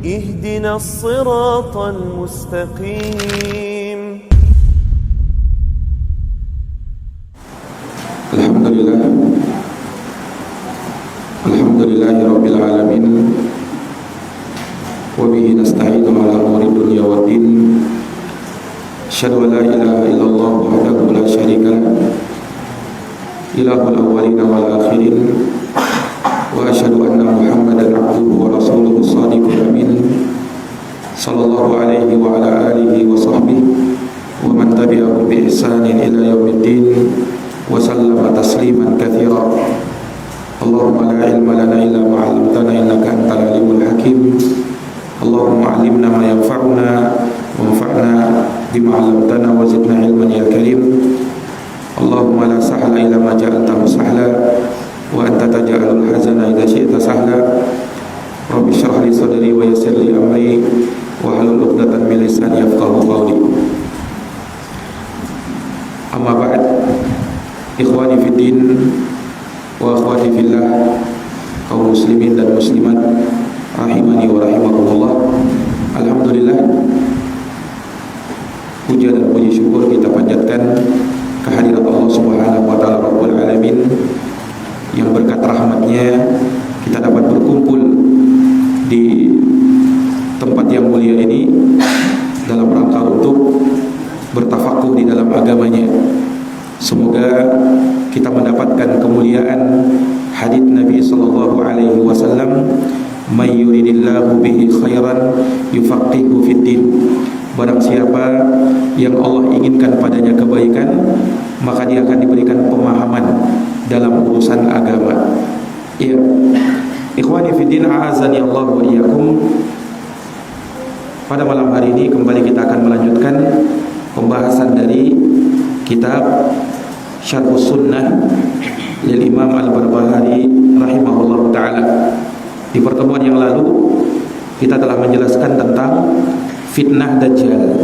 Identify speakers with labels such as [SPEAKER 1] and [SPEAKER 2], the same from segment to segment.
[SPEAKER 1] اهدنا الصراط المستقيم.
[SPEAKER 2] Alhamdulillahi Rabbil Alamin. Wabihi nasta'inu ala umuri dunya waddin. Asyhadu an la ilaha illallah wahdahu la syarika lah, ilahul awwalina wal akhirin. Wa asyhadu anna Muhammadan abduhu wa rasuluhu shadiqul amin. Sallallahu alaihi wa ala alihi wa sahbihi wa man tabi'ahum bi ihsanin ila yaumiddin wa sallama tasliman katsira. Allahumma la ilma lana illa ma 'allamtana innaka antal alimul hakim. Allahumma 'allimna ma yanfa'una wanfa'na bima 'allamtana wa zidna ilman ya karim. Allahumma la sahla illa ma ja'altahu sahla wa anta taj'alul hazana idza syi'ta sahla. Rabbi shrah li sadri wa yassir li amri wa hlul 'uqdatam min lisani yafqahu qawli. Amma ba'd. Ikhwani fid din wa akhwati fillah, kaum muslimin dan muslimat rahimani wa rahimakumullah. Alhamdulillah, puja dan puji syukur kita panjatkan kehadirat Allah Subhanahu wa taala Rabbul Alamin, yang berkat rahmatnya kita dapat berkumpul di tempat yang mulia ini dalam rangka untuk bertafakuh di dalam agamanya. Semoga kita mendapatkan kemuliaan hadits Nabi sallallahu alaihi wasallam, "May yuridillahu bihi khairan yufaqihu fid din." Barang siapa yang Allah inginkan padanya kebaikan, maka dia akan diberikan pemahaman dalam urusan agama. Ya, ikhwani fid din, a'azani Allah wa iyyakum. Pada malam hari ini kembali kita akan melanjutkan pembahasan dari kitab Syarhus Sunnah lil Imam Al-Barbahari rahimahullahu ta'ala. Di pertemuan yang lalu kita telah menjelaskan tentang fitnah Dajjal.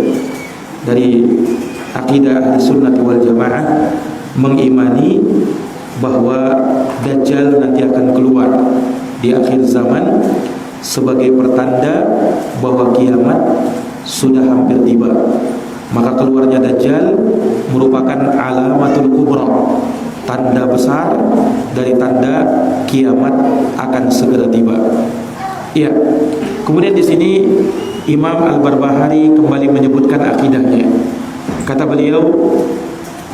[SPEAKER 2] Dari akidah Ahli Sunnah wal Jamaah mengimani bahwa Dajjal nanti akan keluar di akhir zaman sebagai pertanda bahwa kiamat sudah hampir tiba. Maka keluarnya Dajjal merupakan alamatul kubra, tanda besar dari tanda kiamat akan segera tiba. Iya. Kemudian di sini Imam Al-Barbahari kembali menyebutkan akidahnya. Kata beliau,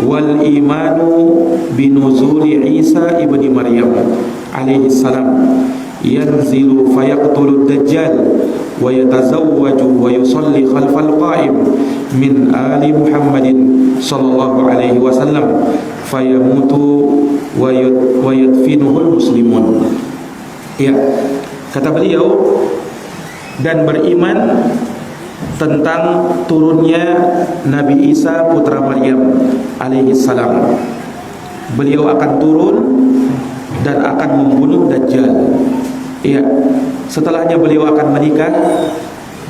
[SPEAKER 2] wal imanu binuzuli Isa ibni Maryam alaihi salam yanzilu fayaqtulu Dajjal wa yatazawwaju wa yusalli khalfal qa'im min ali Muhammadin sallallahu alaihi wasallam fayamutu wa yadfinuhul muslimun. Ya, kata beliau, dan beriman tentang turunnya Nabi Isa putra Maryam alaihi salam. Beliau akan turun dan akan membunuh Dajjal. Ya, setelahnya beliau akan menikah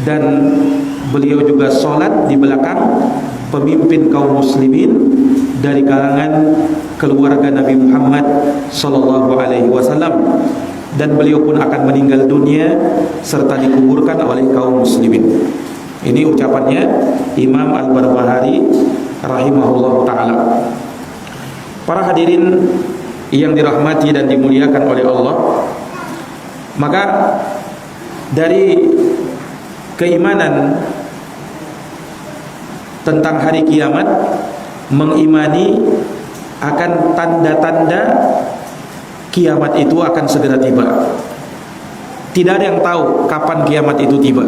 [SPEAKER 2] dan beliau juga sholat di belakang pemimpin kaum muslimin dari kalangan keluarga Nabi Muhammad sallallahu alaihi wasallam, dan beliau pun akan meninggal dunia serta dikuburkan oleh kaum muslimin. Ini ucapannya Imam Al-Barbahari rahimahullahu taala. Para hadirin yang dirahmati dan dimuliakan oleh Allah, maka dari keimanan tentang hari kiamat, mengimani akan tanda-tanda kiamat itu akan segera tiba. Tidak ada yang tahu kapan kiamat itu tiba.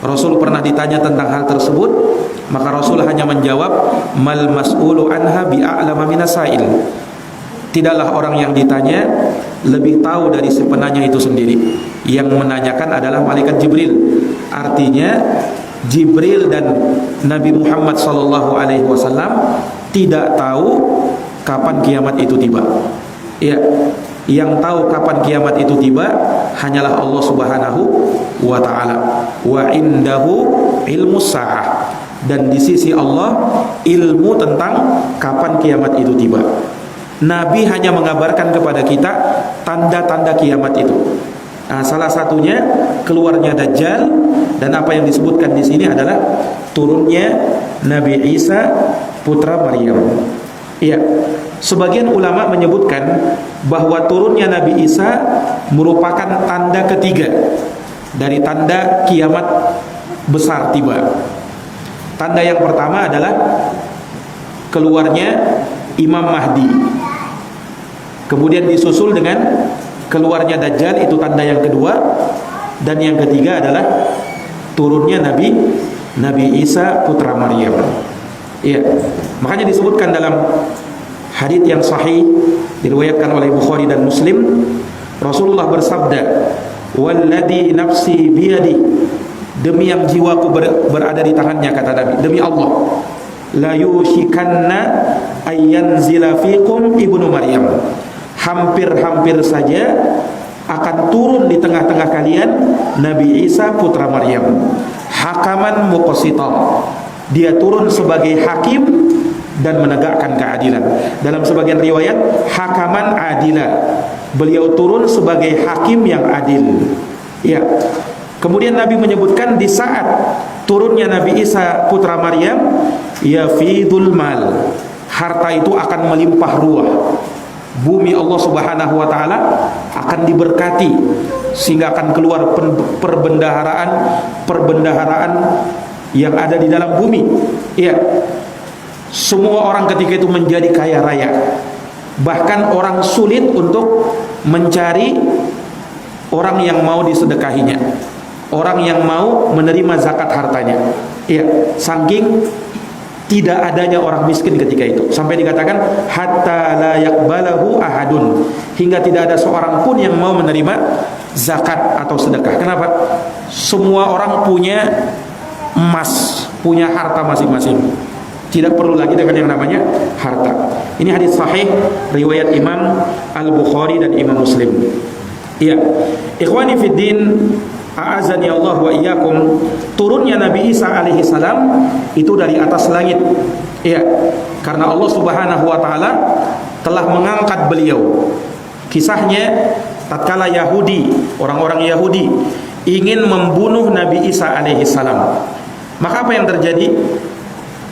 [SPEAKER 2] Rasul pernah ditanya tentang hal tersebut, maka Rasul hanya menjawab, mal mas'ulu anha bi'a'lama minasail. Tidaklah orang yang ditanya lebih tahu dari si penanya itu sendiri. Yang menanyakan adalah malaikat Jibril. Artinya Jibril dan Nabi Muhammad sallallahu alaihi wasallam tidak tahu kapan kiamat itu tiba. Ya, yang tahu kapan kiamat itu tiba hanyalah Allah Subhanahu wa taala. Wa indahu ilmus saah, dan di sisi Allah ilmu tentang kapan kiamat itu tiba. Nabi hanya mengabarkan kepada kita tanda-tanda kiamat itu. Nah, salah satunya keluarnya Dajjal, dan apa yang disebutkan di sini adalah turunnya Nabi Isa putra Maryam. Iya, sebagian ulama menyebutkan bahwa turunnya Nabi Isa merupakan tanda ketiga dari tanda kiamat besar tiba. Tanda yang pertama adalah keluarnya Imam Mahdi, kemudian disusul dengan keluarnya Dajjal, itu tanda yang kedua, dan yang ketiga adalah turunnya Nabi Isa putra Maryam. Iya, makanya disebutkan dalam hadits yang sahih diriwayatkan oleh Bukhari dan Muslim, Rasulullah bersabda, "Walladzi nafsi biyadi," demi yang jiwaku berada di tangannya, kata Nabi, demi Allah, "la yushikanna ayyanzila fikum ibnu Maryam," hampir-hampir saja akan turun di tengah-tengah kalian Nabi Isa putra Maryam, hakaman muqsita, dia turun sebagai hakim dan menegakkan keadilan. Dalam sebagian riwayat hakaman adila, beliau turun sebagai hakim yang adil. Ya. Kemudian Nabi menyebutkan di saat turunnya Nabi Isa putra Maryam, yafidul mal, harta itu akan melimpah ruah. Bumi Allah Subhanahu wa taala akan diberkati sehingga akan keluar perbendaharaan yang ada di dalam bumi. Ya. Semua orang ketika itu menjadi kaya raya. Bahkan orang sulit untuk mencari orang yang mau disedekahinya, orang yang mau menerima zakat hartanya. Ya, saking tidak adanya orang miskin ketika itu, sampai dikatakan hatta la yaqbalahu ahadun, hingga tidak ada seorang pun yang mau menerima zakat atau sedekah. Kenapa? Semua orang punya emas, punya harta masing-masing, tidak perlu lagi dengan yang namanya harta. Ini hadis sahih riwayat Imam Al-Bukhari dan Imam Muslim. Iya, ikhwani fid din, a'azani Allah wa iyyakum, turunnya Nabi Isa alaihi salam itu dari atas langit. Iya, karena Allah Subhanahu wa taala telah mengangkat beliau. Kisahnya tatkala Yahudi, orang-orang Yahudi ingin membunuh Nabi Isa alaihi salam. Maka apa yang terjadi?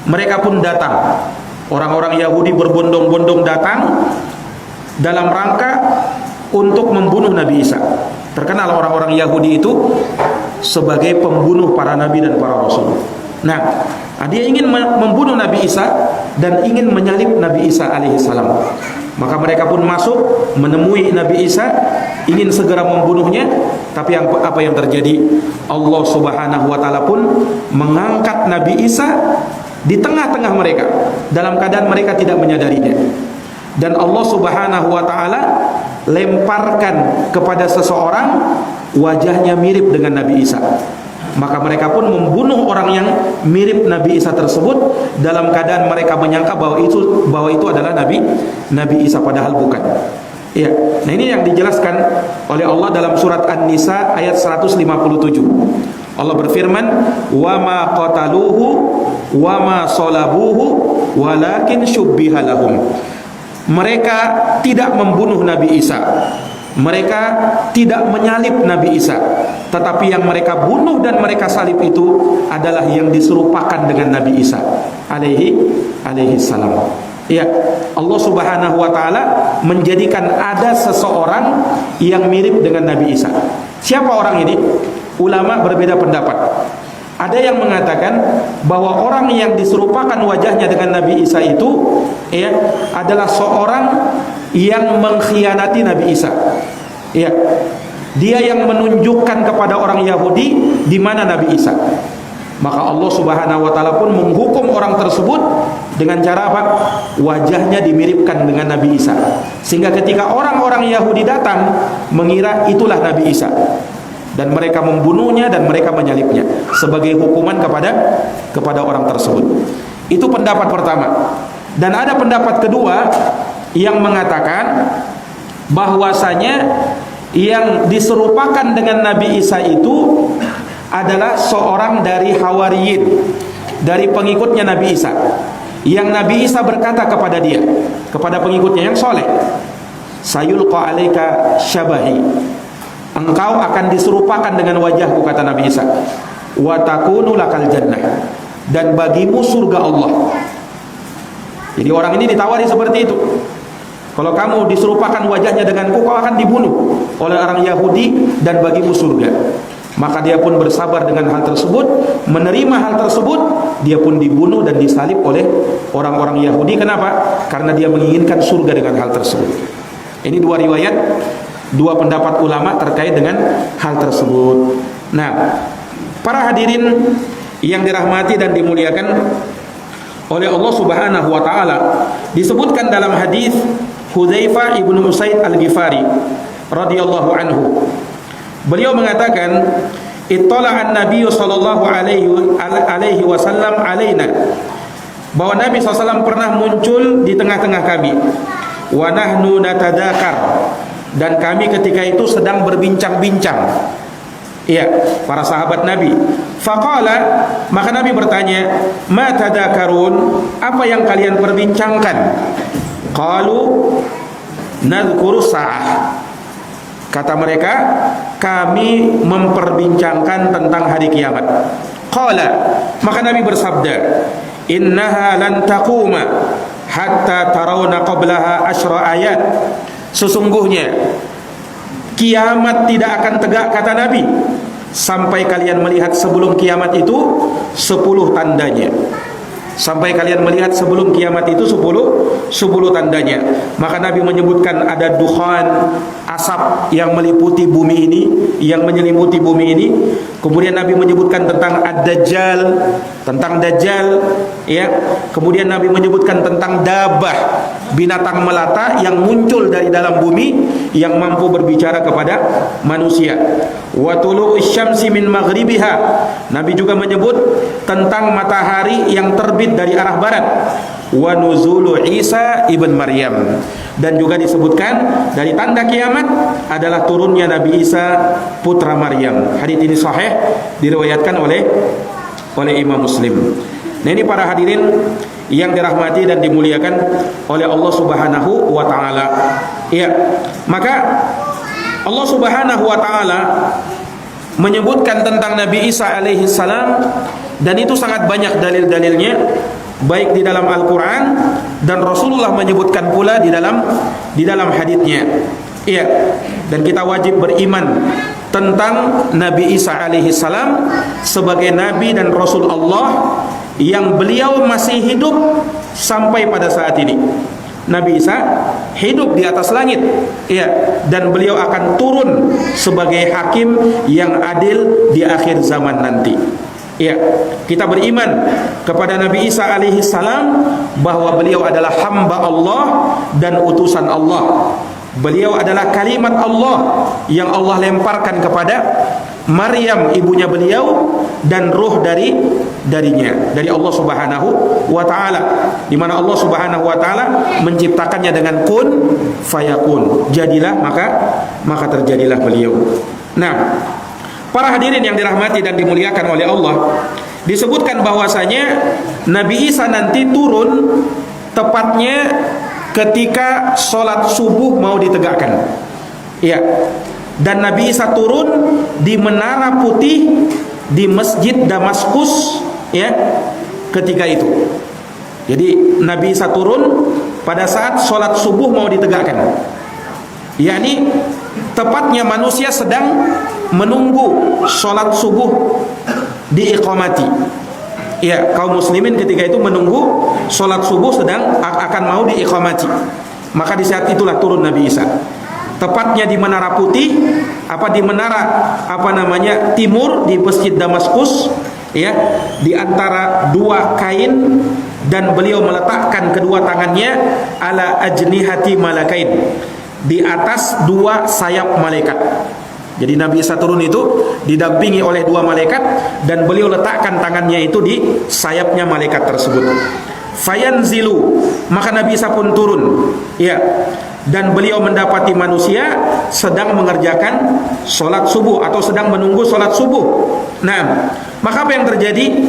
[SPEAKER 2] Mereka pun datang. Orang-orang Yahudi berbondong-bondong datang dalam rangka untuk membunuh Nabi Isa. Terkenal orang-orang Yahudi itu sebagai pembunuh para nabi dan para rasul. Nah, dia ingin membunuh Nabi Isa dan ingin menyalib Nabi Isa alaihi salam. Maka mereka pun masuk menemui Nabi Isa, ingin segera membunuhnya. Tapi apa yang terjadi? Allah Subhanahu wa taala pun mengangkat Nabi Isa di tengah-tengah mereka dalam keadaan mereka tidak menyadarinya. Dan Allah Subhanahu wa taala lemparkan kepada seseorang wajahnya mirip dengan Nabi Isa. Maka mereka pun membunuh orang yang mirip Nabi Isa tersebut dalam keadaan mereka menyangka bahwa itu adalah Nabi Isa, padahal bukan. Ya. Nah, ini yang dijelaskan oleh Allah dalam surat An-Nisa ayat 157. Allah berfirman, "Wa ma qataluhu wa ma salabuhu walakin syubbiha lahum." Mereka tidak membunuh Nabi Isa, mereka tidak menyalib Nabi Isa, tetapi yang mereka bunuh dan mereka salib itu adalah yang diserupakan dengan Nabi Isa alaihi salam. Ya, Allah Subhanahu wa taala menjadikan ada seseorang yang mirip dengan Nabi Isa. Siapa orang ini? Ulama berbeda pendapat. Ada yang mengatakan bahwa orang yang diserupakan wajahnya dengan Nabi Isa itu ya adalah seorang yang mengkhianati Nabi Isa. Ya. Dia yang menunjukkan kepada orang Yahudi di mana Nabi Isa. Maka Allah Subhanahu wa taala pun menghukum orang tersebut dengan cara apa? Wajahnya dimiripkan dengan Nabi Isa. Sehingga ketika orang-orang Yahudi datang mengira itulah Nabi Isa, dan mereka membunuhnya dan mereka menyalibnya sebagai hukuman kepada orang tersebut. Itu pendapat pertama. Dan ada pendapat kedua yang mengatakan bahwasanya yang diserupakan dengan Nabi Isa itu adalah seorang dari Hawariyin, dari pengikutnya Nabi Isa, yang Nabi Isa berkata kepada dia, kepada pengikutnya yang soleh, "Sayulqa alaika syabahi," engkau akan diserupakan dengan wajahku, kata Nabi Isa. Wa takunu lakal jannah, dan bagimu surga Allah. Jadi orang ini ditawari seperti itu. Kalau kamu diserupakan wajahnya denganku, kau akan dibunuh oleh orang Yahudi dan bagimu surga. Maka dia pun bersabar dengan hal tersebut, menerima hal tersebut, dia pun dibunuh dan disalib oleh orang-orang Yahudi. Kenapa? Karena dia menginginkan surga dengan hal tersebut. Ini dua riwayat, dua pendapat ulama terkait dengan hal tersebut. Nah, para hadirin yang dirahmati dan dimuliakan oleh Allah Subhanahu wa taala, disebutkan dalam hadis Hudzaifah ibnu Usaid al-Ghifari radhiyallahu anhu. Beliau mengatakan, "Ittala'an Nabi sallallahu alaihi wasallam alaina." Bahwa Nabi SAW pernah muncul di tengah-tengah kami. Wa nahnu natadzakar, dan kami ketika itu sedang berbincang-bincang. Iya, para sahabat Nabi. Faqala, maka Nabi bertanya, "Ma tadzakarun?" Apa yang kalian perbincangkan? Qalu nadhkuru sa'ah. Kata mereka, kami memperbincangkan tentang hari kiamat. Qala, maka Nabi bersabda, "Innaha lan taquma hatta tarawna qablaha asyra ayat." Sesungguhnya kiamat tidak akan tegak, kata Nabi, sampai kalian melihat sebelum kiamat itu 10 tandanya. Sampai kalian melihat sebelum kiamat itu 10 tandanya. Maka Nabi menyebutkan ada dukhan, asap yang meliputi bumi ini, yang menyelimuti bumi ini. Kemudian Nabi menyebutkan tentang ad-dajjal, tentang dajjal, ya. Kemudian Nabi menyebutkan tentang dabah, binatang melata yang muncul dari dalam bumi yang mampu berbicara kepada manusia. Wa tulu'us syamsi min maghribiha. Nabi juga menyebut tentang matahari yang terbit dari arah barat. Wa nuzulu Isa ibn Maryam, dan juga disebutkan dari tanda kiamat adalah turunnya Nabi Isa putra Maryam. Hadis ini sahih, diriwayatkan oleh Imam Muslim. Nah, ini para hadirin yang dirahmati dan dimuliakan oleh Allah Subhanahu wa taala. Ya, maka Allah Subhanahu wa taala menyebutkan tentang Nabi Isa alaihi salam, dan itu sangat banyak dalil-dalilnya, baik di dalam Al-Quran dan Rasulullah menyebutkan pula di dalam haditsnya. Iya, dan kita wajib beriman tentang Nabi Isa alaihi salam sebagai nabi dan rasul Allah yang beliau masih hidup sampai pada saat ini. Nabi Isa hidup di atas langit, ya, dan beliau akan turun sebagai hakim yang adil di akhir zaman nanti. Ya, kita beriman kepada Nabi Isa alaihi salam bahwa beliau adalah hamba Allah dan utusan Allah. Beliau adalah kalimat Allah yang Allah lemparkan kepada Maryam ibunya beliau, dan ruh darinya dari Allah Subhanahu wa taala, di mana Allah Subhanahu wa taala menciptakannya dengan kun fayakun, jadilah maka terjadilah beliau. Nah, para hadirin yang dirahmati dan dimuliakan oleh Allah, disebutkan bahwasanya Nabi Isa nanti turun tepatnya ketika sholat subuh mau ditegakkan. Ya, dan Nabi Isa turun di Menara Putih di Masjid Damaskus, ya, ketika itu. Jadi Nabi Isa turun pada saat sholat subuh mau ditegakkan, yakni tepatnya manusia sedang menunggu sholat subuh diiqamati. Ya, kaum muslimin ketika itu menunggu sholat subuh sedang akan mau diiqamati. Maka di saat itulah turun Nabi Isa. Tepatnya di Menara Putih, di menara timur di Masjid Damaskus, ya, di antara dua kain, dan beliau meletakkan kedua tangannya ala ajnihati malakain, di atas dua sayap malaikat. Jadi Nabi Isa turun itu didampingi oleh dua malaikat, dan beliau letakkan tangannya itu di sayapnya malaikat tersebut. Fayanzilu, maka Nabi Isa pun turun, ya, dan beliau mendapati manusia sedang mengerjakan sholat subuh atau sedang menunggu sholat subuh. Nah, maka apa yang terjadi?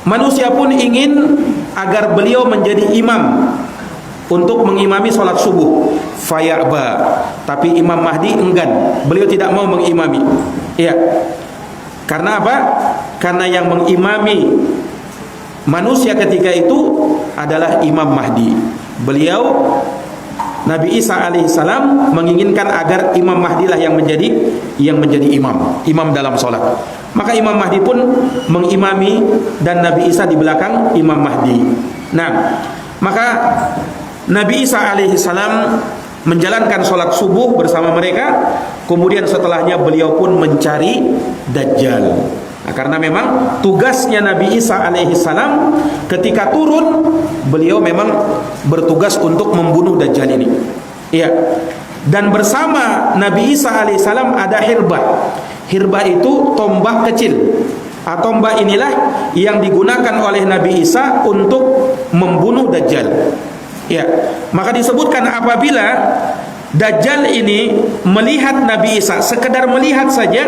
[SPEAKER 2] Manusia pun ingin agar beliau menjadi imam untuk mengimami sholat subuh. Fayaba, tapi Imam Mahdi enggan, beliau tidak mau mengimami. Iya. Karena apa? Karena yang mengimami manusia ketika itu adalah Imam Mahdi. Beliau, Nabi Isa alaihissalam, menginginkan agar Imam Mahdi lah yang menjadi imam dalam sholat. Maka Imam Mahdi pun mengimami dan Nabi Isa di belakang Imam Mahdi. Nah, maka Nabi Isa alaihissalam menjalankan sholat subuh bersama mereka. Kemudian setelahnya beliau pun mencari Dajjal. Nah, karena memang tugasnya Nabi Isa alaihissalam ketika turun, beliau memang bertugas untuk membunuh Dajjal ini. Iya. Dan bersama Nabi Isa alaihissalam ada hirbah. Hirbah itu tombak kecil. Tombak inilah yang digunakan oleh Nabi Isa untuk membunuh Dajjal. Ya, maka disebutkan apabila Dajjal ini melihat Nabi Isa, sekedar melihat saja,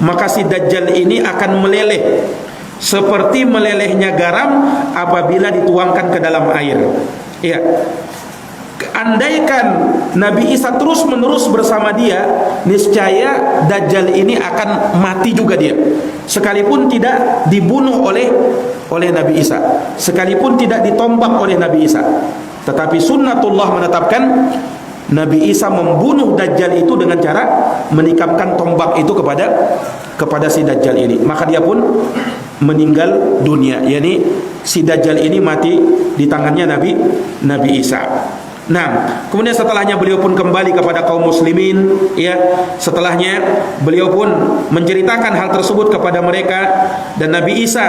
[SPEAKER 2] maka si Dajjal ini akan meleleh seperti melelehnya garam apabila dituangkan ke dalam air. Ya. Andaikan Nabi Isa terus menerus bersama dia, niscaya Dajjal ini akan mati juga dia, sekalipun tidak dibunuh oleh Nabi Isa, sekalipun tidak ditombak oleh Nabi Isa. Tetapi sunnatullah menetapkan Nabi Isa membunuh Dajjal itu dengan cara menikamkan tombak itu kepada si Dajjal ini. Maka dia pun meninggal dunia, yakni si Dajjal ini mati di tangannya Nabi Isa. Nah, kemudian setelahnya beliau pun kembali kepada kaum muslimin, ya. Setelahnya beliau pun menceritakan hal tersebut kepada mereka, dan Nabi Isa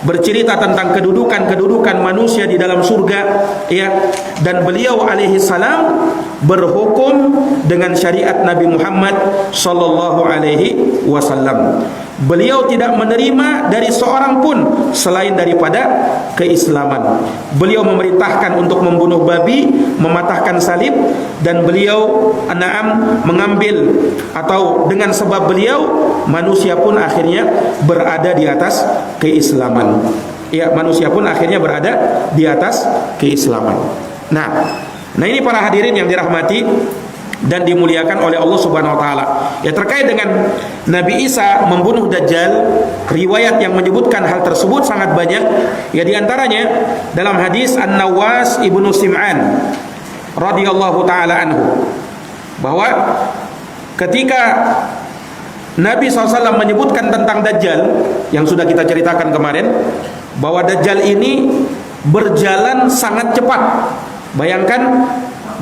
[SPEAKER 2] bercerita tentang kedudukan manusia di dalam surga, ya. Dan beliau alaihi salam berhukum dengan syariat Nabi Muhammad sallallahu alaihi wasallam. Beliau tidak menerima dari seorang pun selain daripada keislaman. Beliau memerintahkan untuk membunuh babi, mematahkan salib, dan beliau mengambil, atau dengan sebab beliau manusia pun akhirnya berada di atas keislaman. Ya, manusia pun akhirnya berada di atas keislaman. Nah ini para hadirin yang dirahmati dan dimuliakan oleh Allah Subhanahu wa taala. Ya, terkait dengan Nabi Isa membunuh Dajjal, riwayat yang menyebutkan hal tersebut sangat banyak. Ya, di antaranya dalam hadis An-Nawas ibnu Sim'an radhiyallahu taala anhu, bahwa ketika Nabi SAW menyebutkan tentang Dajjal yang sudah kita ceritakan kemarin, bahwa Dajjal ini berjalan sangat cepat. Bayangkan,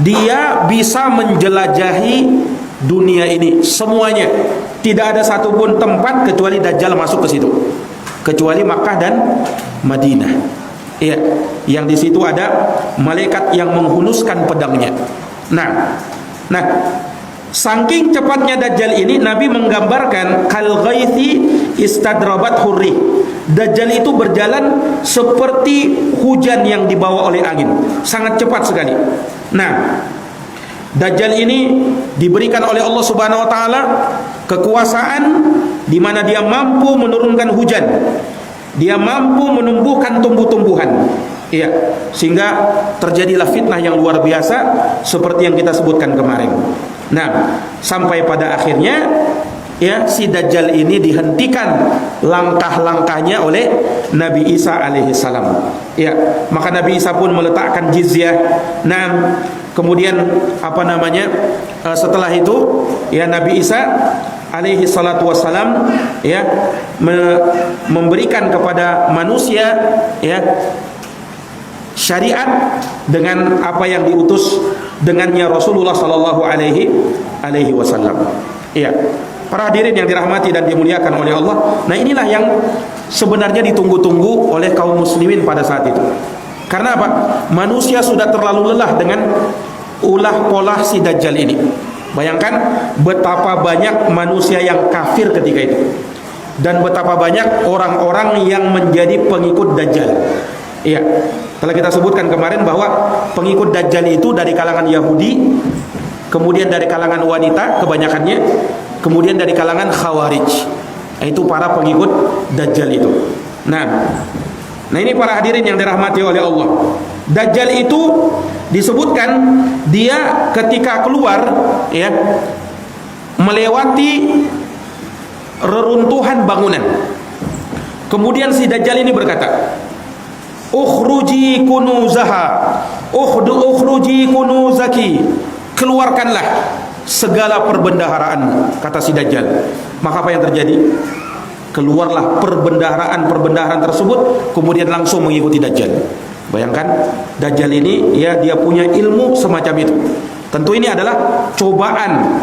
[SPEAKER 2] dia bisa menjelajahi dunia ini semuanya. Tidak ada satupun tempat kecuali Dajjal masuk ke situ, kecuali Makkah dan Madinah. Iya, yang di situ ada malaikat yang menghunuskan pedangnya. Nah, saking cepatnya Dajjal ini, Nabi menggambarkan kal ghaithi istadrabat hurri. Dajjal itu berjalan seperti hujan yang dibawa oleh angin, sangat cepat sekali. Nah, Dajjal ini diberikan oleh Allah Subhanahu wa taala kekuasaan di mana dia mampu menurunkan hujan. Dia mampu menumbuhkan tumbuh-tumbuhan. Iya, sehingga terjadilah fitnah yang luar biasa seperti yang kita sebutkan kemarin. Nah, sampai pada akhirnya, ya, si Dajjal ini dihentikan langkah-langkahnya oleh Nabi Isa alaihissalam. Ya, maka Nabi Isa pun meletakkan jizyah. Nah, kemudian setelah itu, ya, Nabi Isa alaihi salatu wassalam, ya, memberikan kepada manusia, ya, syariat dengan apa yang diutus dengannya Rasulullah sallallahu alaihi wasallam. Ya, para hadirin yang dirahmati dan dimuliakan oleh Allah. Nah, inilah yang sebenarnya ditunggu-tunggu oleh kaum muslimin pada saat itu. Karena apa? Manusia sudah terlalu lelah dengan ulah pola si Dajjal ini. Bayangkan betapa banyak manusia yang kafir ketika itu, dan betapa banyak orang-orang yang menjadi pengikut Dajjal. Iya, telah kita sebutkan kemarin bahwa pengikut Dajjal itu dari kalangan Yahudi, kemudian dari kalangan wanita kebanyakannya, kemudian dari kalangan Khawarij. Itu para pengikut Dajjal itu. Nah, ini para hadirin yang dirahmati oleh Allah. Dajjal itu disebutkan dia ketika keluar ya melewati reruntuhan bangunan. Kemudian si Dajjal ini berkata, "Ukhruji kunuzaha, ukhruji kunuzaki." Keluarkanlah segala perbendaharaan, kata si Dajjal. Maka apa yang terjadi? Keluarlah perbendaharaan tersebut, kemudian langsung mengikuti Dajjal. Bayangkan, Dajjal ini ya dia punya ilmu semacam itu. Tentu ini adalah cobaan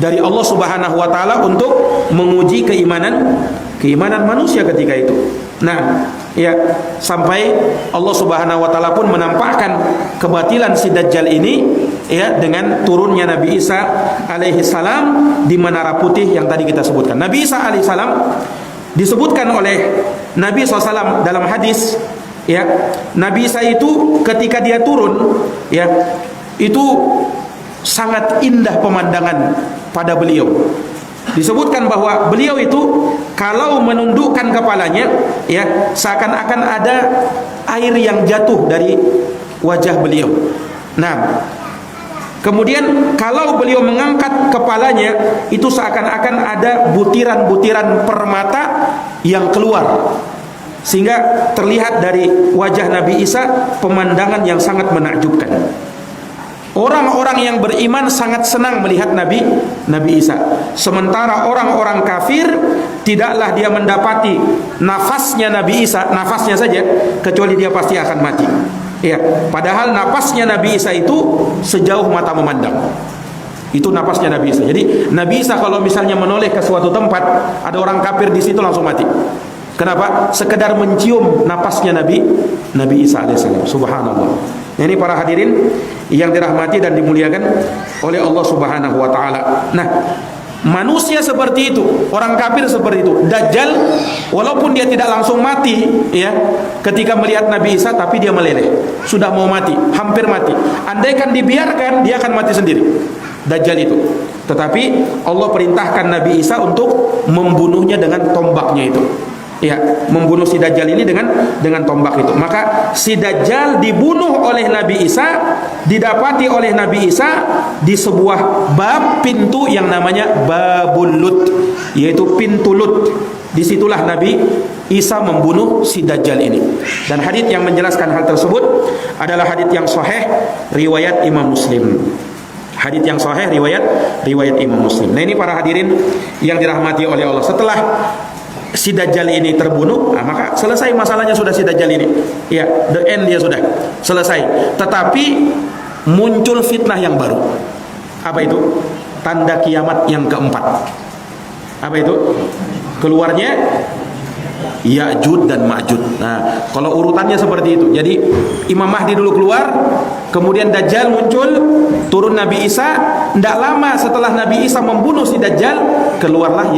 [SPEAKER 2] dari Allah Subhanahu wa taala untuk menguji keimanan manusia ketika itu. Nah, ya sampai Allah Subhanahu wa taala pun menampakkan kebatilan si Dajjal ini ya dengan turunnya Nabi Isa alaihi salam di Menara Putih yang tadi kita sebutkan. Nabi Isa alaihi salam disebutkan oleh Nabi SAW dalam hadis ya, Nabi Isa itu ketika dia turun ya, itu sangat indah pemandangan pada beliau. Disebutkan bahwa beliau itu kalau menundukkan kepalanya ya seakan-akan ada air yang jatuh dari wajah beliau. Nah, kemudian kalau beliau mengangkat kepalanya itu seakan-akan ada butiran-butiran permata yang keluar, sehingga terlihat dari wajah Nabi Isa pemandangan yang sangat menakjubkan. Orang-orang yang beriman sangat senang melihat Nabi Isa. Sementara orang-orang kafir tidaklah dia mendapati nafasnya Nabi Isa, nafasnya saja, kecuali dia pasti akan mati. Ya, padahal nafasnya Nabi Isa itu sejauh mata memandang. Itu nafasnya Nabi Isa. Jadi Nabi Isa kalau misalnya menoleh ke suatu tempat, ada orang kafir di situ langsung mati. Kenapa? Sekedar mencium nafasnya Nabi Isa alaihissalam. Subhanallah. Ini para hadirin yang dirahmati dan dimuliakan oleh Allah Subhanahu wa taala. Nah, manusia seperti itu, orang kafir seperti itu. Dajjal walaupun dia tidak langsung mati ya ketika melihat Nabi Isa, tapi dia meleleh. Sudah mau mati, hampir mati. Andaikan dibiarkan, dia akan mati sendiri. Dajjal itu. Tetapi Allah perintahkan Nabi Isa untuk membunuhnya dengan tombaknya itu. Ya, membunuh si Dajjal ini dengan tombak itu. Maka si Dajjal dibunuh oleh Nabi Isa, didapati oleh Nabi Isa di sebuah bab pintu yang namanya Babul Lut, yaitu pintu Lut. Disitulah Nabi Isa membunuh si Dajjal ini. Dan hadits yang menjelaskan hal tersebut adalah hadits yang sahih riwayat Imam Muslim. Hadits yang sahih riwayat Imam Muslim. Nah, ini para hadirin yang dirahmati oleh Allah. Setelah si Dajjal ini terbunuh, nah, maka selesai masalahnya sudah si Dajjal ini. Ya, the end dia sudah selesai. Tetapi muncul fitnah yang baru. Apa itu? Tanda kiamat yang keempat. Apa itu? Keluarnya Ya'juj dan Ma'juj. Nah, kalau urutannya seperti itu. Jadi Imam Mahdi dulu keluar, kemudian Dajjal muncul, turun Nabi Isa. Tidak lama setelah Nabi Isa membunuh si Dajjal, keluarlah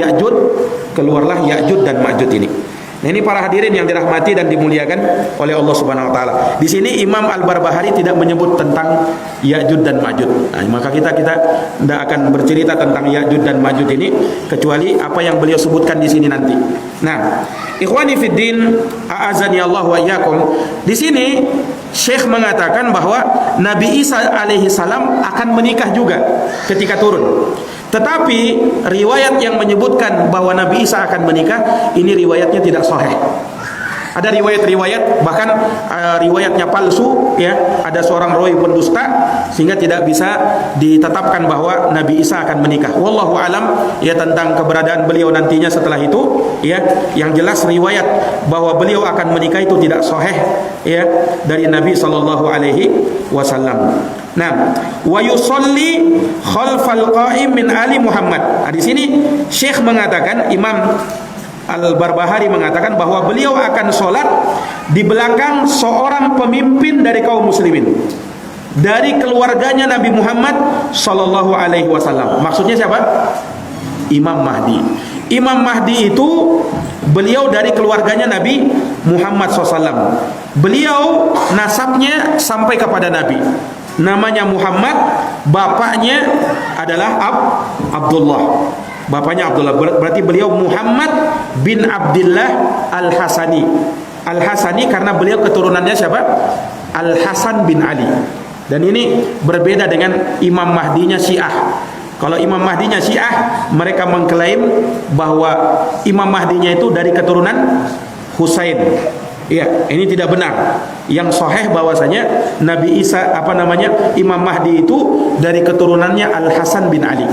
[SPEAKER 2] Ya'juj dan Ma'juj ini. Nah, ini para hadirin yang dirahmati dan dimuliakan oleh Allah Subhanahu wa taala. Di sini Imam Al-Barbahari tidak menyebut tentang Ya'juj dan Ma'juj. Nah, maka kita tidak akan bercerita tentang Ya'juj dan Ma'juj ini kecuali apa yang beliau sebutkan di sini nanti. Nah, ikhwani fid din, a'azani Allah wa iyyakum. Di sini Syekh mengatakan bahwa Nabi Isa alaihi salam akan menikah juga ketika turun. Tetapi riwayat yang menyebutkan bahwa Nabi Isa akan menikah, ini riwayatnya tidak sahih. Ada riwayat-riwayat, bahkan riwayatnya palsu, ya. Ada seorang rawi pendusta, sehingga tidak bisa ditetapkan bahwa Nabi Isa akan menikah. Wallahu alam, ya, tentang keberadaan beliau nantinya setelah itu, ya. Yang jelas riwayat bahwa beliau akan menikah itu tidak sahih, ya, dari Nabi sallallahu alaihi wasallam. Nah, wa yusalli khalfal qa'im min ali Muhammad. Nah, di sini Syekh mengatakan, Imam Al-Barbahari mengatakan bahwa beliau akan sholat di belakang seorang pemimpin dari kaum muslimin, dari keluarganya Nabi Muhammad sallallahu alaihi wasallam. Maksudnya siapa? Imam Mahdi. Imam Mahdi itu beliau dari keluarganya Nabi Muhammad SAW. Beliau nasabnya sampai kepada Nabi. Namanya Muhammad, bapaknya adalah Abdullah. Bapaknya Abdullah, berarti beliau Muhammad bin Abdullah Al-Hasani. Al-Hasani karena beliau keturunannya siapa? Al-Hasan bin Ali. Dan ini berbeda dengan Imam Mahdinya Syiah. Kalau Imam Mahdinya Syiah, mereka mengklaim bahwa Imam Mahdinya itu dari keturunan Husain. Ya, ini tidak benar. Yang sahih bahwasanya Nabi Isa Imam Mahdi itu dari keturunannya Al-Hasan bin Ali.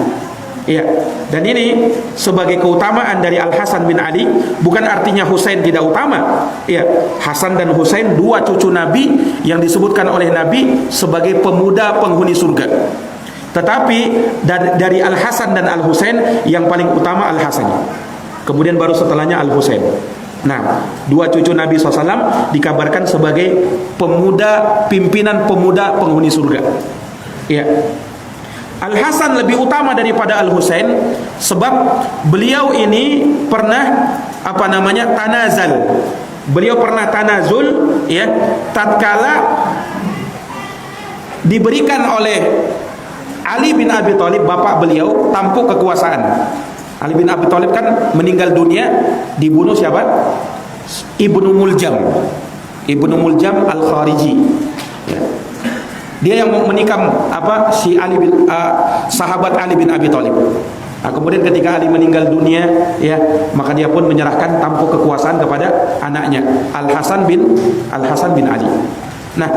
[SPEAKER 2] Ya, dan ini sebagai keutamaan dari Al-Hasan bin Ali, bukan artinya Husain tidak utama. Ya, Hasan dan Husain dua cucu Nabi yang disebutkan oleh Nabi sebagai pemuda penghuni surga. Tetapi dari Al-Hasan dan Al-Husain yang paling utama Al-Hasan. Kemudian baru setelahnya Al-Husain. Nah, dua cucu Nabi SAW dikabarkan sebagai pimpinan pemuda penghuni surga. Ya. Al-Hasan lebih utama daripada Al-Husain sebab beliau ini pernah tanazal. Beliau pernah tanazul, ya, tatkala diberikan oleh Ali bin Abi Thalib, bapak beliau, tampuk kekuasaan. Ali bin Abi Thalib kan meninggal dunia, dibunuh siapa? Ibnu Muljam Al-Khariji. Ya. Dia yang menikam sahabat Ali bin Abi Thalib. Nah, kemudian ketika Ali meninggal dunia, ya, maka dia pun menyerahkan tampuk kekuasaan kepada anaknya Al-Hasan bin Ali. Nah,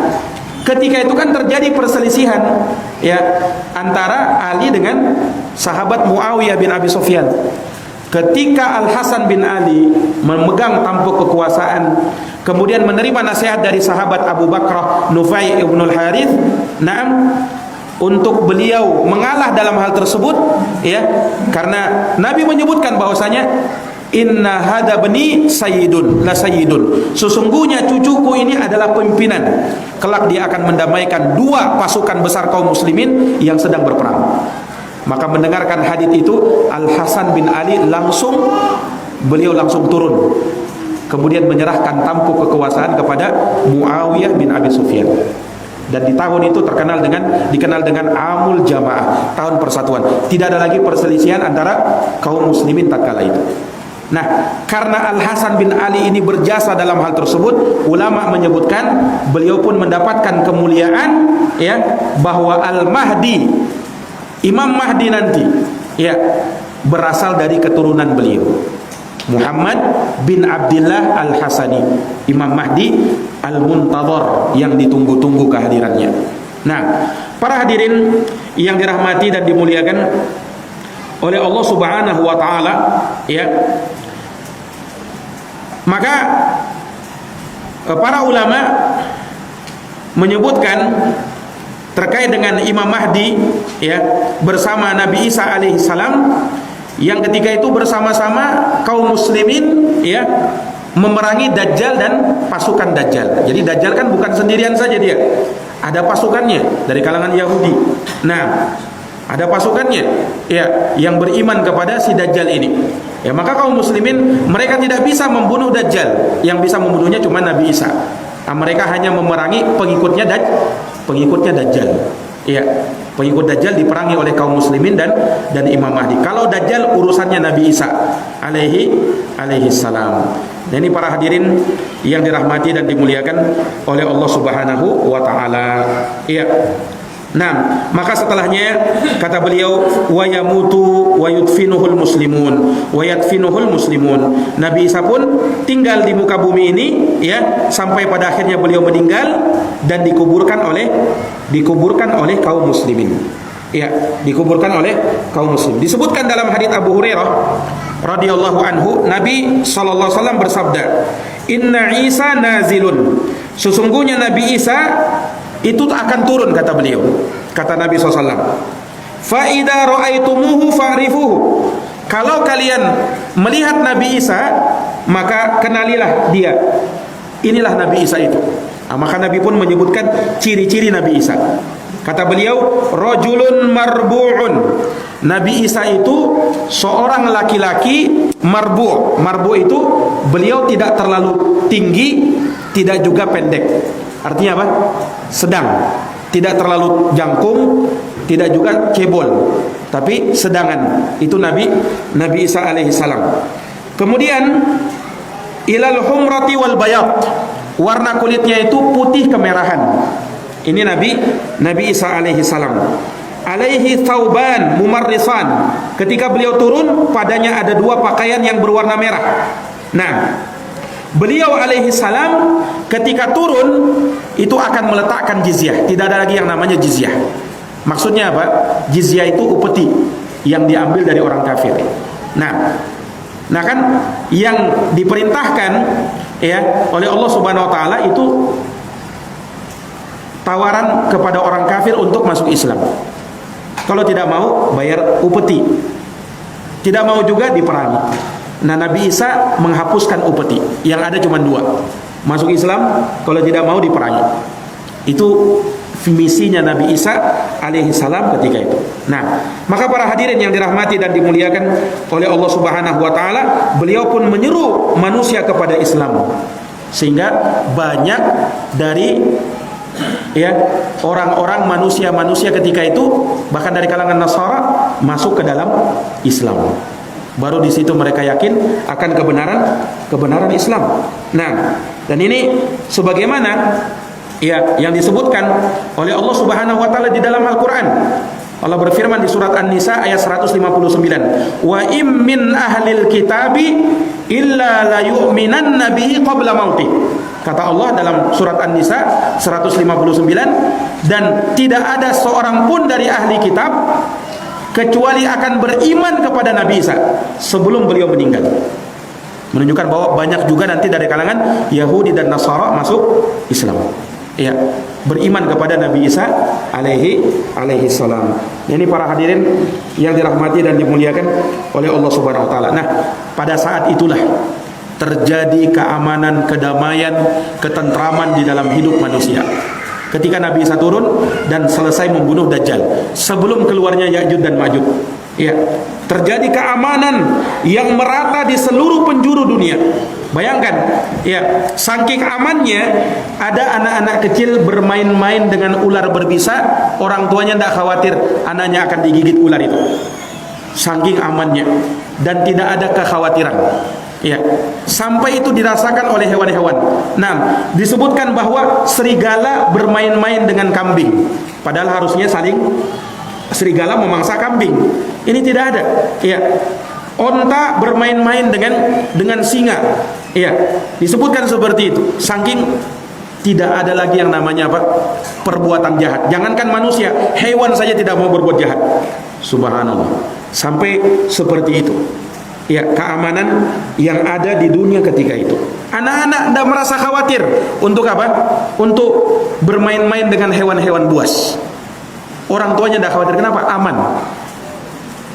[SPEAKER 2] ketika itu kan terjadi perselisihan, ya, antara Ali dengan sahabat Muawiyah bin Abi Sufyan. Ketika Al-Hasan bin Ali memegang tampuk kekuasaan, kemudian menerima nasihat dari sahabat Abu Bakrah Nufai ibn al-Harith, untuk beliau mengalah dalam hal tersebut, ya, karena Nabi menyebutkan bahwasanya inna hada bani sayyidun la sayyidun, sesungguhnya cucuku ini adalah pimpinan, kelak dia akan mendamaikan dua pasukan besar kaum muslimin yang sedang berperang. Maka mendengarkan hadis itu, Al-Hasan bin Ali beliau langsung turun, kemudian menyerahkan tampuk kekuasaan kepada Muawiyah bin Abi Sufyan. Dan di tahun itu dikenal dengan Amul Jamaah, tahun persatuan. Tidak ada lagi perselisihan antara kaum muslimin tatkala itu. Nah, karena Al-Hasan bin Ali ini berjasa dalam hal tersebut, ulama menyebutkan beliau pun mendapatkan kemuliaan, ya, bahwa Al-Mahdi, Imam Mahdi nanti, ya, berasal dari keturunan beliau, Muhammad bin Abdullah Al-Hasani, Imam Mahdi Al-Muntadhar yang ditunggu-tunggu kehadirannya. Nah, para hadirin yang dirahmati dan dimuliakan oleh Allah Subhanahu wa taala, ya. Maka para ulama menyebutkan terkait dengan Imam Mahdi, ya, bersama Nabi Isa alaihissalam, yang ketika itu bersama-sama kaum muslimin, ya, memerangi Dajjal dan pasukan Dajjal. Jadi Dajjal kan bukan sendirian saja dia, ada pasukannya dari kalangan Yahudi. Nah, ada pasukannya, ya, yang beriman kepada si Dajjal ini. Ya, maka kaum muslimin mereka tidak bisa membunuh Dajjal, yang bisa membunuhnya cuma Nabi Isa. Nah, mereka hanya memerangi pengikutnya Dajjal. Ya, pengikut Dajjal diperangi oleh kaum muslimin dan Imam Mahdi. Kalau Dajjal urusannya Nabi Isa alaihi salam. Nah, ini para hadirin yang dirahmati dan dimuliakan oleh Allah Subhanahu wa taala. Ya. Nah, maka setelahnya kata beliau, wa yamutu wa yudfinuhul muslimun. Nabi Isa pun tinggal di muka bumi ini, ya, sampai pada akhirnya beliau meninggal dan dikuburkan oleh kaum muslimin. Ya, dikuburkan oleh kaum muslim. Disebutkan dalam hadits Abu Hurairah radhiyallahu anhu, Nabi sallallahu alaihi wasallam bersabda, "Inna Isa nazilun." Sesungguhnya Nabi Isa itu akan turun, kata beliau. Kata Nabi SAW, fa idza ra'aitumuhu fa'rifuhu. Kalau kalian melihat Nabi Isa, maka kenalilah dia. Inilah Nabi Isa itu. Nah, maka Nabi pun menyebutkan ciri-ciri Nabi Isa. Kata beliau, rajulun marbu'un. Nabi Isa itu seorang laki-laki marbu'. Marbu' itu beliau tidak terlalu tinggi, tidak juga pendek. Artinya apa? Sedang. Tidak terlalu jangkung, tidak juga cebol, tapi sedangan. Itu Nabi Isa alaihi salam. Kemudian ilal humrati wal bayad. warna kulitnya itu putih kemerahan. Ini Nabi Isa alaihi salam. Alaihi thauban mumarrisan. Ketika beliau turun, padanya ada dua pakaian yang berwarna merah. Nah, beliau alaihi salam ketika turun itu akan meletakkan jizyah. Tidak ada lagi yang namanya jizyah. Maksudnya apa? Jizyah itu upeti yang diambil dari orang kafir. Nah kan yang diperintahkan ya oleh Allah Subhanahu wa taala itu tawaran kepada orang kafir untuk masuk Islam. Kalau tidak mau bayar upeti. Tidak mau juga diperangi. Nah, Nabi Isa menghapuskan upeti. Yang ada cuma dua. Masuk Islam, kalau tidak mau diperangi. Itu misinya Nabi Isa alaihi salam ketika itu. Nah, maka para hadirin yang dirahmati dan dimuliakan oleh Allah Subhanahu wa taala, beliau pun menyeru manusia kepada Islam. Sehingga banyak dari ya orang-orang manusia ketika itu bahkan dari kalangan Nasara masuk ke dalam Islam. Baru di situ mereka yakin akan kebenaran Islam. Nah, dan ini sebagaimana ya yang disebutkan oleh Allah Subhanahu wa taala di dalam Al-Qur'an. Allah berfirman di surat An-Nisa ayat 159, "Wa im min ahlil kitabi illa la yu'minanna bihi qabla mautih." Kata Allah dalam surat An-Nisa 159, dan tidak ada seorang pun dari ahli kitab kecuali akan beriman kepada Nabi Isa sebelum beliau meninggal. Menunjukkan bahwa banyak juga nanti dari kalangan Yahudi dan Nasara masuk Islam. Ya, beriman kepada Nabi Isa alaihi salam. Ini para hadirin yang dirahmati dan dimuliakan oleh Allah Subhanahu wa taala. Nah, pada saat itulah terjadi keamanan, kedamaian, ketentraman di dalam hidup manusia. Ketika Nabi Isa turun dan selesai membunuh Dajjal sebelum keluarnya Ya'juj dan Ma'juj. Ya, terjadi keamanan yang merata di seluruh penjuru dunia. Bayangkan, ya, saking amannya ada anak-anak kecil bermain-main dengan ular berbisa, orang tuanya tidak khawatir anaknya akan digigit ular itu. Saking amannya dan tidak ada kekhawatiran. Ya, sampai itu dirasakan oleh hewan-hewan. Nah, disebutkan bahwa serigala bermain-main dengan kambing. Padahal harusnya serigala memangsa kambing. Ini tidak ada. Ya. Onta bermain-main dengan singa. Ya, disebutkan seperti itu. Saking tidak ada lagi yang namanya apa? Perbuatan jahat. Jangankan manusia, hewan saja tidak mau berbuat jahat. Subhanallah. Sampai seperti itu. Ya, keamanan yang ada di dunia ketika itu. Anak-anak tidak merasa khawatir untuk apa? Untuk bermain-main dengan hewan-hewan buas. Orang tuanya tidak khawatir. Kenapa? Aman.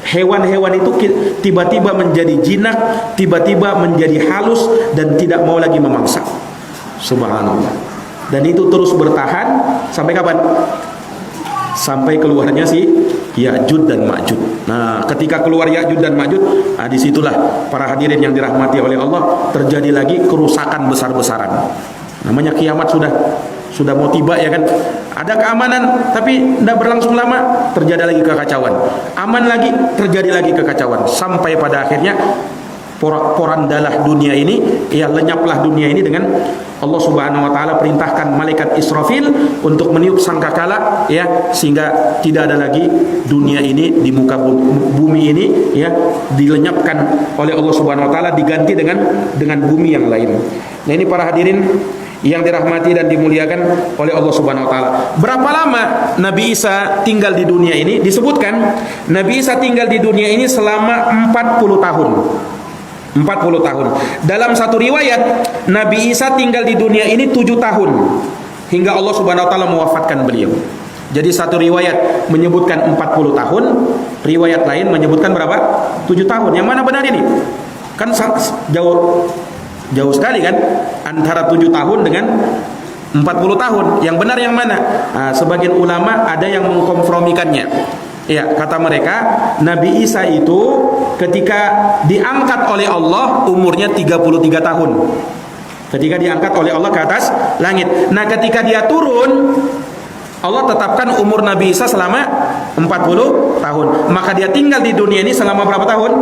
[SPEAKER 2] Hewan-hewan itu tiba-tiba menjadi jinak, tiba-tiba menjadi halus dan tidak mau lagi memangsa. Subhanallah. Dan itu terus bertahan sampai kapan? Sampai keluarnya si Ya'juj dan Ma'juj. Nah, ketika keluar Ya'juj dan Ma'juj, disitulah para hadirin yang dirahmati oleh Allah, terjadi lagi kerusakan besar-besaran. Namanya kiamat sudah mau tiba, ya kan? Ada keamanan tapi tidak berlangsung lama, terjadi lagi kekacauan. Aman lagi, terjadi lagi kekacauan. Sampai pada akhirnya porandalah dunia ini, ya, lenyaplah dunia ini dengan Allah Subhanahu wa taala perintahkan malaikat Israfil untuk meniup sangkakala, ya, sehingga tidak ada lagi dunia ini di muka bumi ini, ya, dilenyapkan oleh Allah Subhanahu wa taala, diganti dengan bumi yang lain. Nah, ini para hadirin yang dirahmati dan dimuliakan oleh Allah Subhanahu wa taala. Berapa lama Nabi Isa tinggal di dunia ini? Disebutkan Nabi Isa tinggal di dunia ini selama 40 tahun. 40 tahun. Dalam satu riwayat, Nabi Isa tinggal di dunia ini 7 tahun hingga Allah Subhanahu wa taala mewafatkan beliau. Jadi satu riwayat menyebutkan 40 tahun, riwayat lain menyebutkan berapa? 7 tahun. Yang mana benar ini? Kan jauh sekali kan antara 7 tahun dengan 40 tahun. Yang benar yang mana? Nah, sebagian ulama ada yang mengkompromikannya. Ya, kata mereka Nabi Isa itu ketika diangkat oleh Allah umurnya 33 tahun. Ketika diangkat oleh Allah ke atas langit. Nah, ketika dia turun, Allah tetapkan umur Nabi Isa selama 40 tahun. Maka dia tinggal di dunia ini selama berapa tahun?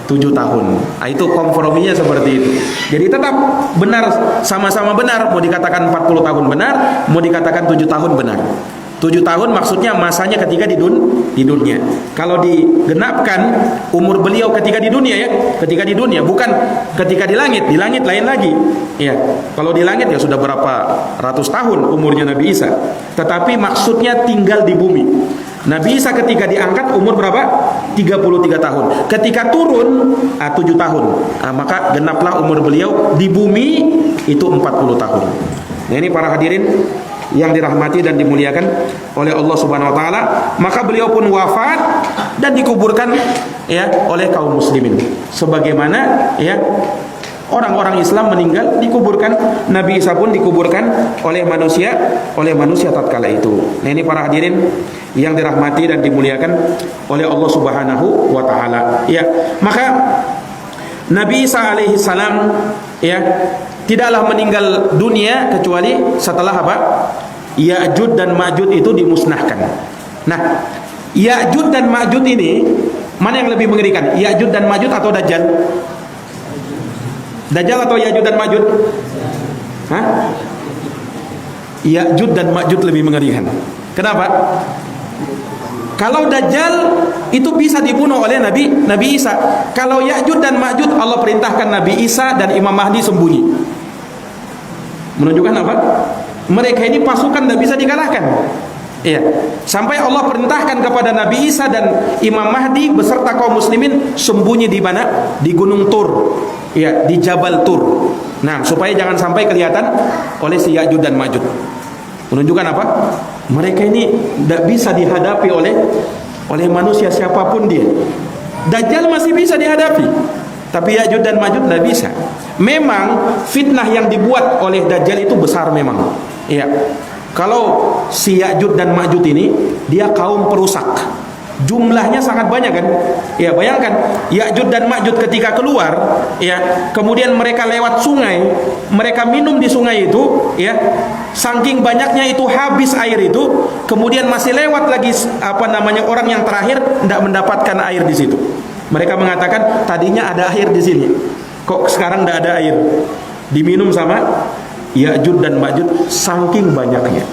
[SPEAKER 2] 7 tahun. Nah, itu komprominya seperti itu. Jadi tetap benar, sama-sama benar. Mau dikatakan 40 tahun benar, mau dikatakan 7 tahun benar. 7 tahun maksudnya masanya ketika di dunia. Kalau digenapkan umur beliau ketika di dunia ya, ketika di dunia, bukan ketika di langit. Di langit lain lagi. Ya, kalau di langit ya sudah berapa ratus tahun umurnya Nabi Isa. Tetapi maksudnya tinggal di bumi. Nabi Isa ketika diangkat umur berapa? 33 tahun. Ketika turun 7 tahun. Maka genaplah umur beliau di bumi itu 40 tahun. Nah, ini para hadirin yang dirahmati dan dimuliakan oleh Allah Subhanahu wa taala, maka beliau pun wafat dan dikuburkan ya oleh kaum muslimin. Sebagaimana ya orang-orang Islam meninggal dikuburkan, Nabi Isa pun dikuburkan oleh manusia tatkala itu. Nah, ini para hadirin yang dirahmati dan dimuliakan oleh Allah Subhanahu wa taala. Ya, maka Nabi Isa alaihi salam ya tidaklah meninggal dunia kecuali setelah apa? Ya'jud dan Ma'jud itu dimusnahkan. Nah, Ya'jud dan Ma'jud ini mana yang lebih mengerikan? Ya'jud dan Ma'jud atau Dajjal? Dajjal atau Ya'jud dan Ma'jud? Hah? Ya'jud dan Ma'jud lebih mengerikan. Kenapa? Kalau Dajjal itu bisa dibunuh oleh Nabi Isa. Kalau Ya'jud dan Ma'jud Allah perintahkan Nabi Isa dan Imam Mahdi sembunyi. Menunjukkan apa? Mereka ini pasukan tidak bisa dikalahkan. Iya. Sampai Allah perintahkan kepada Nabi Isa dan Imam Mahdi beserta kaum muslimin sembunyi di mana? Di Gunung Tur. Iya, di Jabal Tur. Nah, supaya jangan sampai kelihatan oleh si Ya'jud dan Ma'jud. Menunjukkan apa? Mereka ini tidak bisa dihadapi oleh manusia siapapun dia. Dajjal masih bisa dihadapi, tapi Ya'jud dan Ma'jud tidak bisa. Memang fitnah yang dibuat oleh Dajjal itu besar memang. Iya. Kalau si Ya'jud dan Ma'jud ini dia kaum perusak. Jumlahnya sangat banyak kan? Ya, bayangkan Ya'jud dan Ma'jud ketika keluar, ya, kemudian mereka lewat sungai, mereka minum di sungai itu, ya. Saking banyaknya itu habis air itu, kemudian masih lewat lagi orang yang terakhir tidak mendapatkan air di situ. Mereka mengatakan tadinya ada air di sini, kok sekarang tidak ada air. Diminum sama Ya'jud dan Ma'jud saking banyaknya.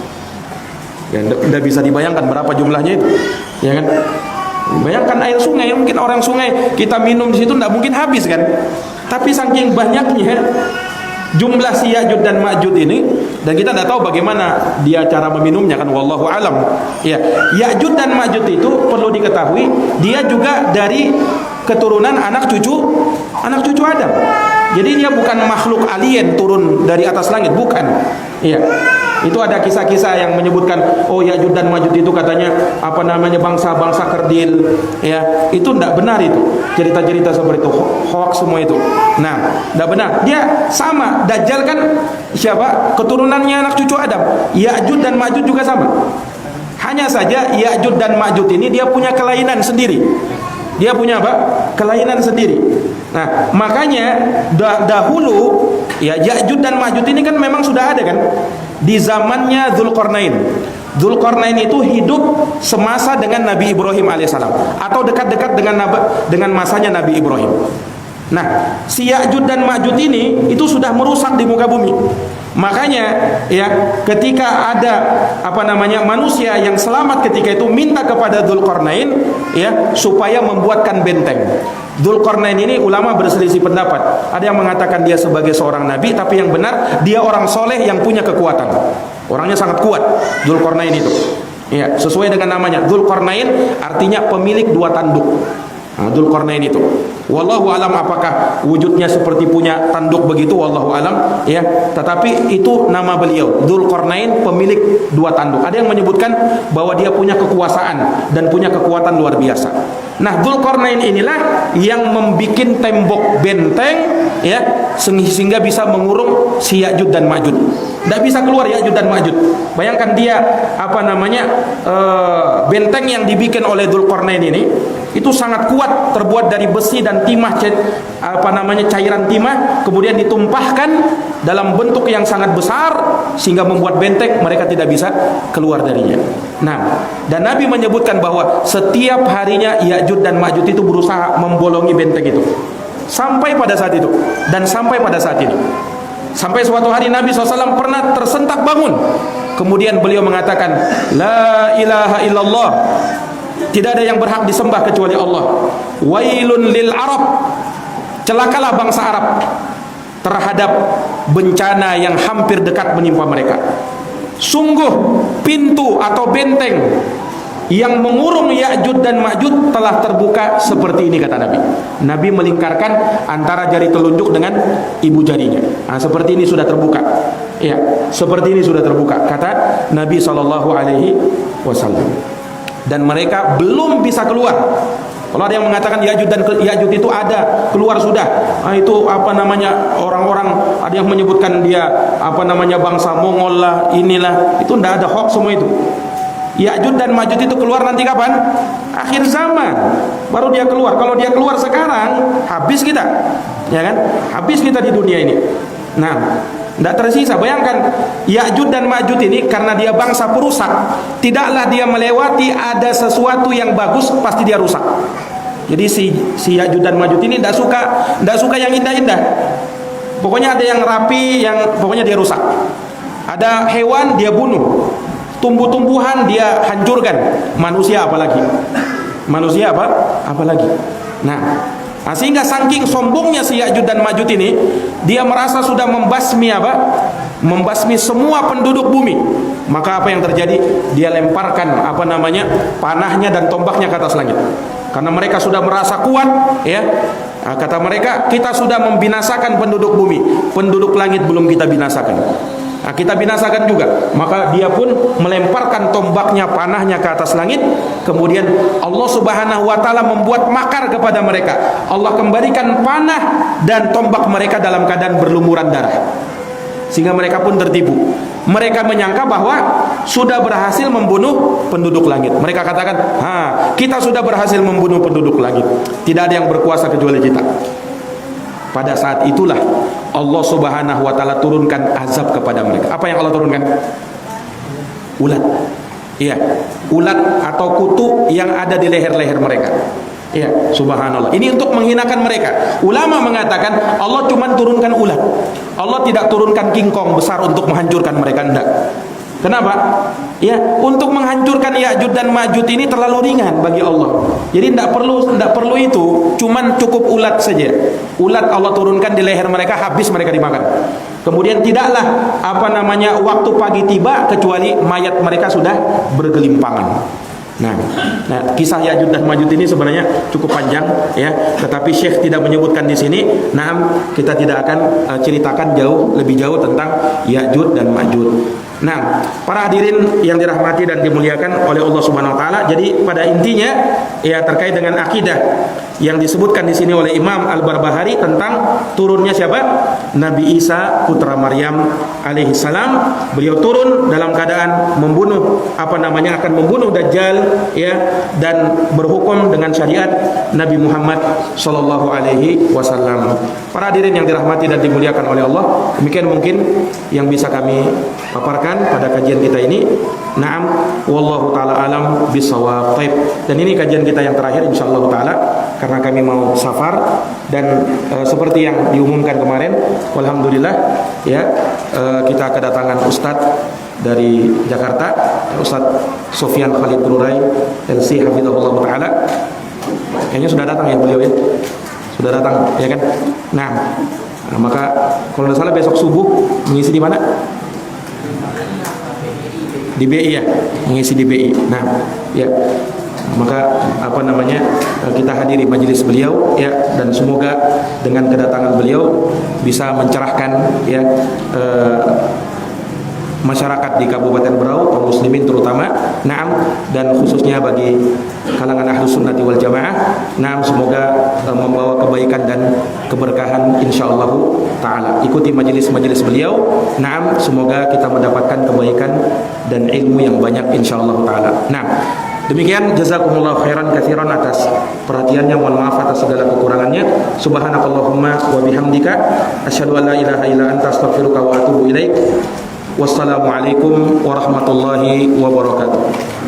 [SPEAKER 2] Ya, tidak bisa dibayangkan berapa jumlahnya itu, ya kan? Bayangkan air sungai, mungkin orang sungai kita minum di situ tidak mungkin habis kan? Tapi saking banyaknya jumlah si Ya'jud dan Ma'jud ini, dan kita tidak tahu bagaimana dia cara meminumnya kan, wallahu alam. Ya, Ya'jud dan Ma'jud itu perlu diketahui dia juga dari keturunan anak cucu Adam. Jadi dia bukan makhluk alien turun dari atas langit, bukan. Iya. Itu ada kisah-kisah yang menyebutkan Ya'jud dan Ma'jud itu katanya bangsa-bangsa kerdil, ya. Itu tidak benar itu. Cerita-cerita seperti itu hoax semua itu. Nah, tidak benar. Dia sama, Dajjal kan siapa? Keturunannya anak cucu Adam. Ya'jud dan Ma'jud juga sama. Hanya saja Ya'jud dan Ma'jud ini dia punya kelainan sendiri. Dia punya apa? Kelainan sendiri. Nah, makanya dahulu ya Ya'jud dan Ma'jud ini kan memang sudah ada kan di zamannya Dzulqarnain. Dzulqarnain itu hidup semasa dengan Nabi Ibrahim alaihissalam atau dekat-dekat dengan masanya Nabi Ibrahim. Nah, si Ya'jud dan Ma'jud ini itu sudah merusak di muka bumi. Makanya ya ketika ada manusia yang selamat ketika itu minta kepada Dzulqarnain ya supaya membuatkan benteng. Dzulqarnain ini ulama berselisih pendapat. Ada yang mengatakan dia sebagai seorang nabi, tapi yang benar dia orang soleh yang punya kekuatan. Orangnya sangat kuat Dzulqarnain itu. Ya, sesuai dengan namanya Dzulqarnain artinya pemilik dua tanduk. Dzulqarnain itu. Wallahu alam apakah wujudnya seperti punya tanduk begitu, wallahu alam ya. Tetapi itu nama beliau, Dzulqarnain pemilik dua tanduk. Ada yang menyebutkan bahwa dia punya kekuasaan dan punya kekuatan luar biasa. Nah, Dzulqarnain inilah yang membikin tembok benteng ya sehingga bisa mengurung si Ya'jud dan Ma'jud. Tidak bisa keluar Ya'jud dan Ma'jud. Bayangkan dia benteng yang dibikin oleh Dzulqarnain ini itu sangat kuat, terbuat dari besi dan timah, cairan timah, kemudian ditumpahkan dalam bentuk yang sangat besar sehingga membuat benteng, mereka tidak bisa keluar darinya. Nah, dan Nabi menyebutkan bahwa setiap harinya Ya'juj dan Ma'juj itu berusaha membolongi benteng itu. Sampai pada saat itu dan sampai pada saat ini. Sampai suatu hari Nabi SAW pernah tersentak bangun. Kemudian beliau mengatakan, La ilaha illallah, tidak ada yang berhak disembah kecuali Allah. Wailun lil Arab, celakalah bangsa Arab terhadap bencana yang hampir dekat menimpa mereka. Sungguh pintu atau benteng yang mengurung Ya'juj dan Ma'juj telah terbuka seperti ini, kata Nabi. Nabi melingkarkan antara jari telunjuk dengan ibu jarinya. Nah, seperti ini sudah terbuka. Ya, seperti ini sudah terbuka, kata Nabi SAW. Dan mereka belum bisa keluar. Kalau ada yang mengatakan Ya'juj dan Ya'juj itu ada, keluar sudah. Nah, itu orang-orang ada yang menyebutkan dia bangsa Mongol lah, inilah. Itu tidak ada, hoax semua itu. Ya'juj dan Ma'juj itu keluar nanti kapan? Akhir zaman baru dia keluar. Kalau dia keluar sekarang, habis kita, ya kan? Habis kita di dunia ini. Nah, tidak tersisa. Bayangkan Ya'juj dan Ma'juj ini, karena dia bangsa perusak, tidaklah dia melewati ada sesuatu yang bagus, pasti dia rusak. Jadi si Ya'juj dan Ma'juj ini tidak suka yang indah-indah. Pokoknya ada yang rapi, yang pokoknya dia rusak. Ada hewan dia bunuh, tumbuh-tumbuhan dia hancurkan, manusia apalagi. Nah, sehingga saking sombongnya si Ya'juj dan Ma'juj ini, dia merasa sudah membasmi semua penduduk bumi. Maka apa yang terjadi? Dia lemparkan panahnya dan tombaknya ke atas langit. Karena mereka sudah merasa kuat, ya. Kata mereka, kita sudah membinasakan penduduk bumi, penduduk langit belum kita binasakan. Kita binasakan juga. Maka dia pun melemparkan tombaknya, panahnya ke atas langit. Kemudian Allah Subhanahu wa ta'ala membuat makar kepada mereka. Allah kembalikan panah dan tombak mereka dalam keadaan berlumuran darah, sehingga mereka pun tertipu. Mereka menyangka bahwa sudah berhasil membunuh penduduk langit. Mereka katakan, kita sudah berhasil membunuh penduduk langit, tidak ada yang berkuasa kecuali kita. Pada saat itulah Allah Subhanahu wa ta'ala turunkan azab kepada mereka. Apa yang Allah turunkan? Ulat. Iya, ulat atau kutu yang ada di leher-leher mereka. Iya, subhanallah. Ini untuk menghinakan mereka. Ulama mengatakan Allah cuma turunkan ulat. Allah tidak turunkan kingkong besar untuk menghancurkan mereka, enggak. Kenapa? Ya, untuk menghancurkan Ya'juj dan Ma'juj ini terlalu ringan bagi Allah. Jadi tidak perlu itu, cuman cukup ulat saja. Ulat Allah turunkan di leher mereka, habis mereka dimakan. Kemudian tidaklah waktu pagi tiba kecuali mayat mereka sudah bergelimpangan. Nah, kisah Ya'juj dan Ma'juj ini sebenarnya cukup panjang, ya. Tetapi Syekh tidak menyebutkan di sini. Nah, kita tidak akan ceritakan lebih jauh tentang Ya'juj dan Ma'juj. Nah, para hadirin yang dirahmati dan dimuliakan oleh Allah Subhanahu wa taala, jadi pada intinya ya terkait dengan akidah yang disebutkan di sini oleh Imam Al-Barbahari tentang turunnya siapa? Nabi Isa putra Maryam alaihi salam. Beliau turun dalam keadaan akan membunuh Dajjal, ya, dan berhukum dengan syariat Nabi Muhammad sallallahu alaihi wasallam. Para hadirin yang dirahmati dan dimuliakan oleh Allah, demikian mungkin yang bisa kami paparkan pada kajian kita ini. Naam, wallahu taala alam bisawab. Baik. Dan ini kajian kita yang terakhir insyaallah taala, karena kami mau safar dan seperti yang diumumkan kemarin, alhamdulillah ya, kita kedatangan Ustadz dari Jakarta, Ustadz Sofyan Khalid Nurai LC hafizahullah taala. Kayaknya sudah datang ya beliau ya. Sudah datang ya kan? Nah, maka kalau tidak salah besok subuh mengisi di mana? Di BI ya, mengisi di BI. Nah, ya, maka kita hadiri majelis beliau ya, dan semoga dengan kedatangan beliau bisa mencerahkan ya masyarakat di Kabupaten Berau, kaum muslimin terutama, naam, dan khususnya bagi kalangan ahlus sunnati wal jamaah. Naam, semoga membawa kebaikan dan keberkahan insyaallah taala. Ikuti majelis-majelis beliau. Naam, semoga kita mendapatkan kebaikan dan ilmu yang banyak insyaallah taala. Nah, Demikian, jazakumullah khairan katsiran atas perhatiannya. Mohon maaf atas segala kekurangannya. Subhanakallahumma wa bihamdika asyhadu an la ilaha illa anta astaghfiruka wa atubu ilaik. Wassalamualaikum warahmatullahi wabarakatuh.